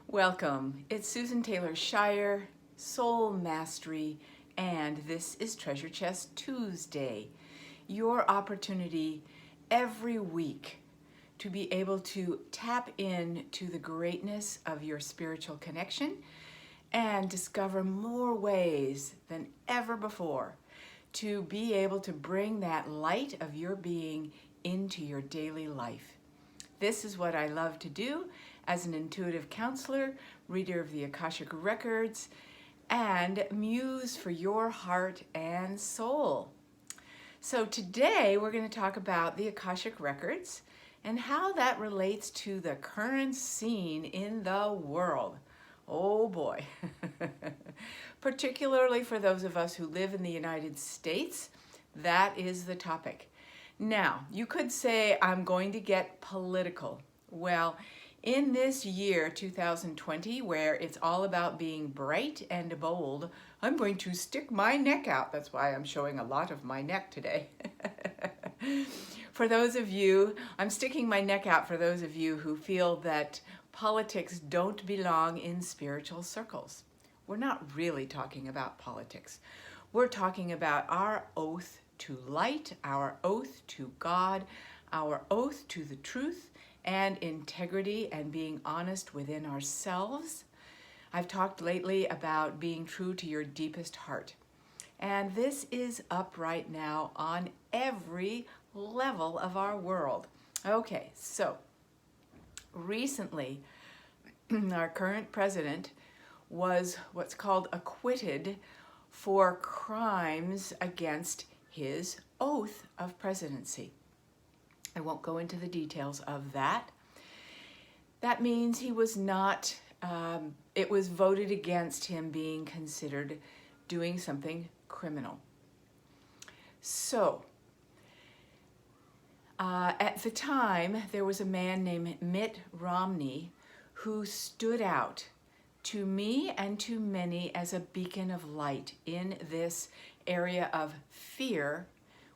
Welcome. It's Susan Taylor Shire, Soul Mastery, and this is Treasure Chest Tuesday. Your opportunity every week to be able to tap into the greatness of your spiritual connection and discover more ways than ever before to be able to bring that light of your being into your daily life. This is what I love to do as an intuitive counselor, reader of the Akashic records, and muse for your heart and soul. So today we're going to talk about the Akashic records and how that relates to the current scene in the world. Oh boy. Particularly for those of us who live in the United States, that is the topic. Now, you could say I'm going to get political. Well, in this year, 2020, where it's all about being bright and bold, I'm going to stick my neck out. That's why I'm showing a lot of my neck today. For those of you, I'm sticking my neck out for those of you who feel that politics don't belong in spiritual circles. We're not really talking about politics. We're talking about our oath to light, our oath to God, our oath to the truth and integrity and being honest within ourselves. I've talked lately about being true to your deepest heart. And this is up right now on every level of our world. Okay, so recently, our current president was what's called acquitted for crimes against his oath of presidency. I won't go into the details of that. That means he was not, it was voted against him being considered doing something criminal. So, at the time, there was a man named Mitt Romney who stood out to me and to many as a beacon of light in this area of fear,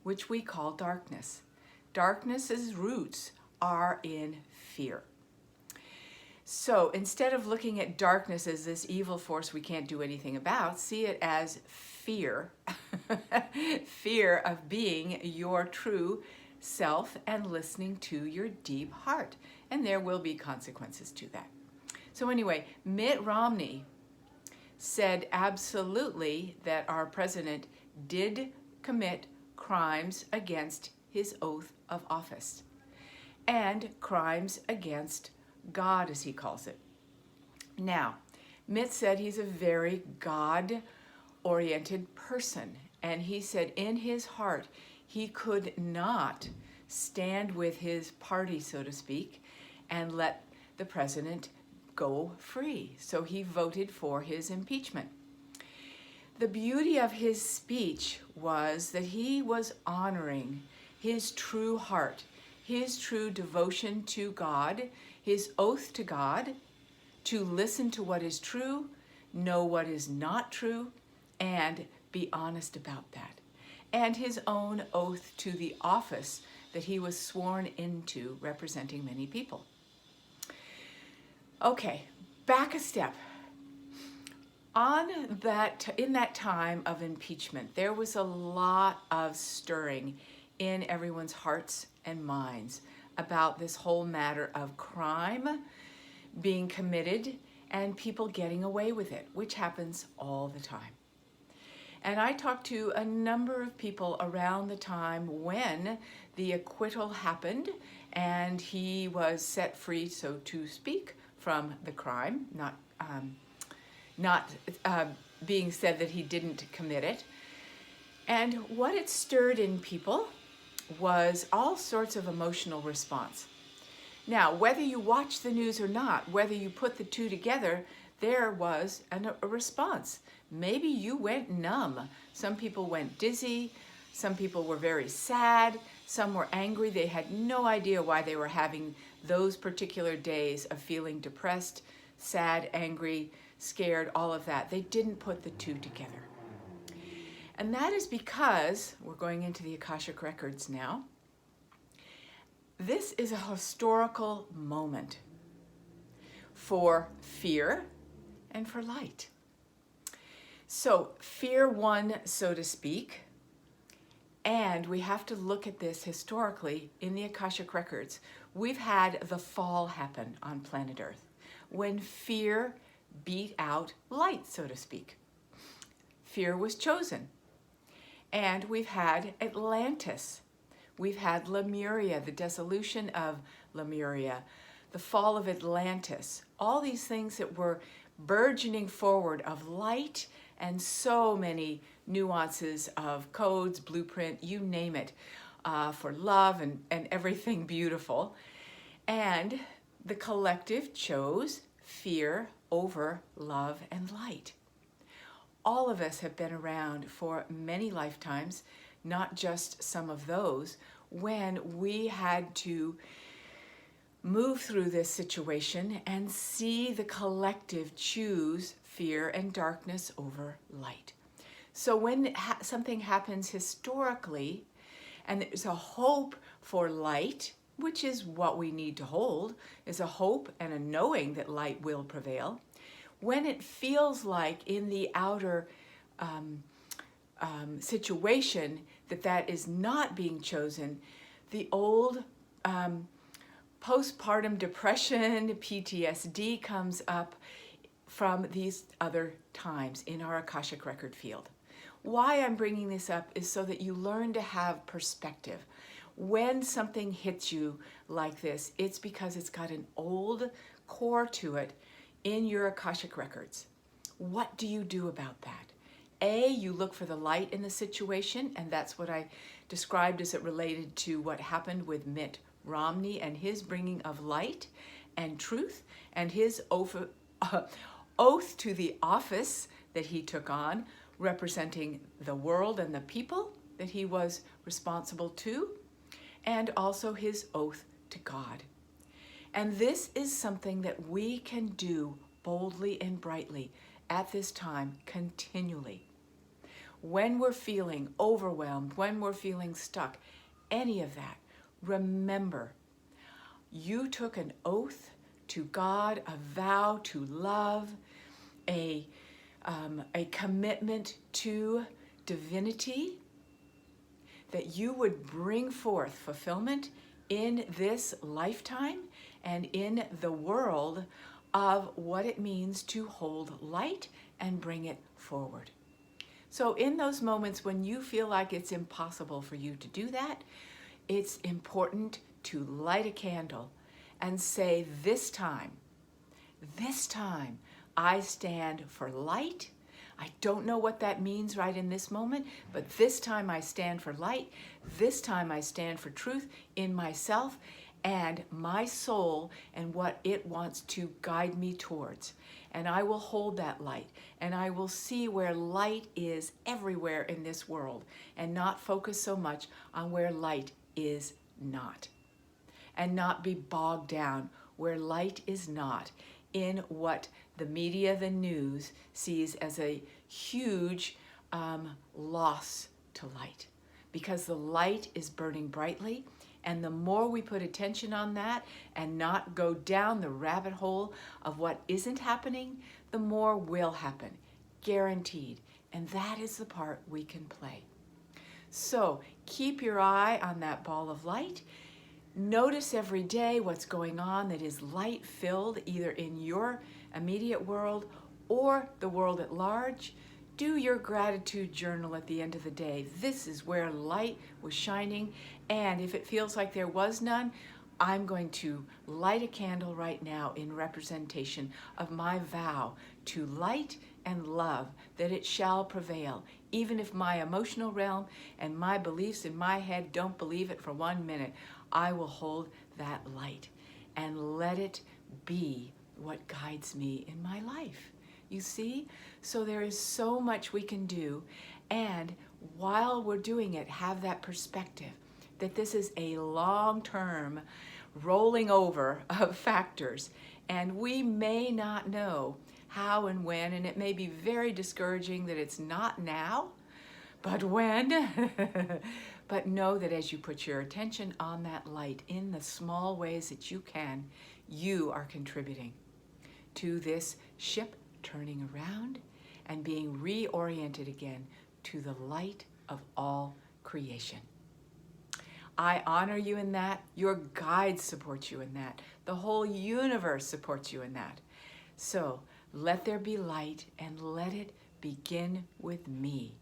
which we call darkness. Darkness's roots are in fear. So instead of looking at darkness as this evil force we can't do anything about, see it as fear, fear of being your true self and listening to your deep heart. And there will be consequences to that. So anyway, Mitt Romney said absolutely that our president did commit crimes against his oath of office and crimes against God, as he calls it. Now, Mitt said he's a very God-oriented person, and he said in his heart he could not stand with his party, so to speak, and let the president go free. So he voted for his impeachment. The beauty of his speech was that he was honoring his true heart, his true devotion to God, his oath to God, to listen to what is true, know what is not true, and be honest about that. And his own oath to the office that he was sworn into, representing many people. Okay, back a step. In that time of impeachment, there was a lot of stirring in everyone's hearts and minds about this whole matter of crime being committed and people getting away with it, which happens all the time. And I talked to a number of people around the time when the acquittal happened and he was set free, so to speak, from the crime, not being said that he didn't commit it. And what it stirred in people was all sorts of emotional response. Now, whether you watch the news or not, whether you put the two together, there was a response. Maybe you went numb. Some people went dizzy. Some people were very sad. Some were angry. They had no idea why they were having those particular days of feeling depressed, sad, angry, scared, all of that. They didn't put the two together. And that is because, we're going into the Akashic records now, this is a historical moment for fear and for light. So fear won, so to speak, and we have to look at this historically in the Akashic records. We've had the fall happen on planet Earth when fear beat out light, so to speak. Fear was chosen. And we've had Atlantis. We've had Lemuria, the dissolution of Lemuria, the fall of Atlantis, all these things that were burgeoning forward of light and so many nuances of codes, blueprint, you name it, for love and everything beautiful. And the collective chose fear over love and light. All of us have been around for many lifetimes, not just some of those, when we had to move through this situation and see the collective choose fear and darkness over light. So when something happens historically, and there's a hope for light, which is what we need to hold, is a hope and a knowing that light will prevail. When it feels like in the outer situation that is not being chosen, the old postpartum depression, PTSD comes up from these other times in our Akashic record field. Why I'm bringing this up is so that you learn to have perspective. When something hits you like this, it's because it's got an old core to it in your Akashic records. What do you do about that? You look for the light in the situation, and that's what I described as it related to what happened with Mitt Romney and his bringing of light and truth and his oath to the office that he took on, representing the world and the people that he was responsible to, and also his oath to God. And this is something that we can do boldly and brightly at this time continually. When we're feeling overwhelmed, when we're feeling stuck, any of that, remember, you took an oath to God, a vow to love, a commitment to divinity, that you would bring forth fulfillment in this lifetime and in the world of what it means to hold light and bring it forward. So in those moments when you feel like it's impossible for you to do that, it's important to light a candle and say, this time, I stand for light. I don't know what that means right in this moment, but this time I stand for light. This time I stand for truth in myself and my soul and what it wants to guide me towards. And I will hold that light, and I will see where light is everywhere in this world and not focus so much on where light is not, and not be bogged down where light is not in what the media, the news, sees as a huge loss to light, because the light is burning brightly. And the more we put attention on that and not go down the rabbit hole of what isn't happening, the more will happen, guaranteed. And that is the part we can play. So keep your eye on that ball of light. Notice every day what's going on that is light-filled, either in your immediate world or the world at large. Do your gratitude journal at the end of the day. This is where light was shining, and if it feels like there was none, I'm going to light a candle right now in representation of my vow to light and love, that it shall prevail. Even if my emotional realm and my beliefs in my head don't believe it for 1 minute, I will hold that light and let it be what guides me in my life. You see? So there is so much we can do, and while we're doing it, have that perspective that this is a long-term rolling over of factors, and we may not know how and when, and it may be very discouraging that it's not now, but when. But know that as you put your attention on that light in the small ways that you can, you are contributing. to this ship turning around and being reoriented again to the light of all creation. I honor you in that. Your guides support you in that. The whole universe supports you in that. So let there be light, and let it begin with me.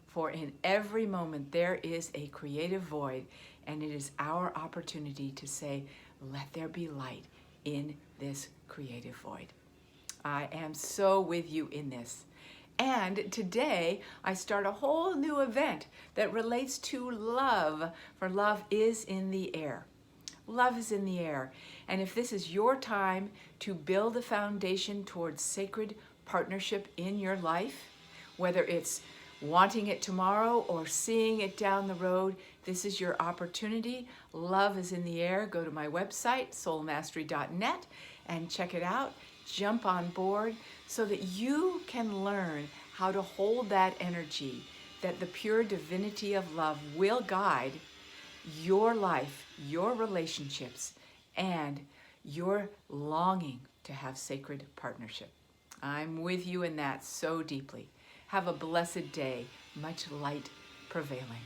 For in every moment there is a creative void, and it is our opportunity to say, let there be light in this creative void. I am so with you in this. And today I start a whole new event that relates to love, for love is in the air. Love is in the air. And if this is your time to build a foundation towards sacred partnership in your life, whether it's wanting it tomorrow or seeing it down the road, this is your opportunity. Love is in the air. Go to my website, soulmastery.net, and check it out. Jump on board so that you can learn how to hold that energy, that the pure divinity of love will guide your life, your relationships, and your longing to have sacred partnership. I'm with you in that so deeply. Have a blessed day. Much light prevailing.